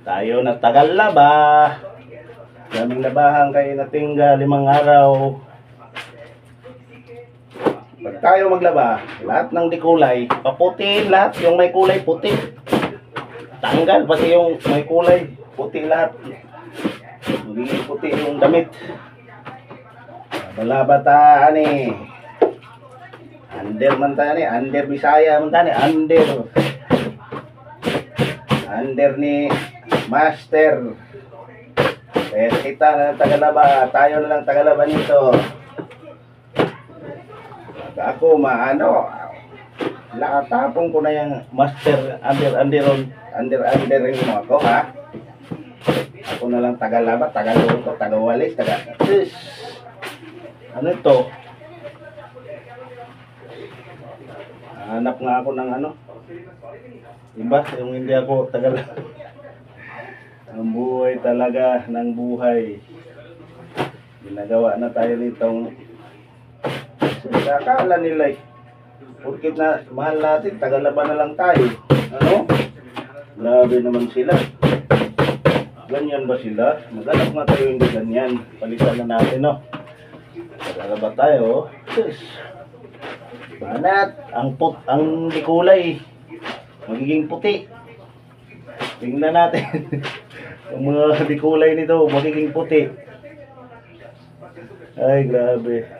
Tayo na tagal laba. Daming labahan kayo natingga 5 araw. Pag tayo maglaba, lahat ng di kulay, paputiin lahat. Yung may kulay, puti. Tanggal, pati yung may kulay, puti lahat. Magiging puti yung damit. Balaba ta, ani. Under man ta, ani. Under Bisaya man ta, ani. Under ni Master. Eh, kita na tagalaba. Tayo na lang tagalaba nito. Ako maano, nakatapong ko na yung Master under mo ako, ha? Ako na lang tagalaba, tagaluto, tagawalis, ano ito? Hanap nga ako ng ano, iba, yung hindi ako tagalaba. Ang buhay talaga ng buhay. Ginagawa na tayo nitong akala nila porkit na mahal natin, tagalaba na lang tayo. Ano? Grabe naman sila. Ganyan ba sila? Maghanap nga tayo hindi ganyan. Palitan na natin, no? Tagalaba tayo. Manat, ang di kulay magiging puti. Tingnan natin. Ang mga di kulay nito magiging puti. Ay, grabe.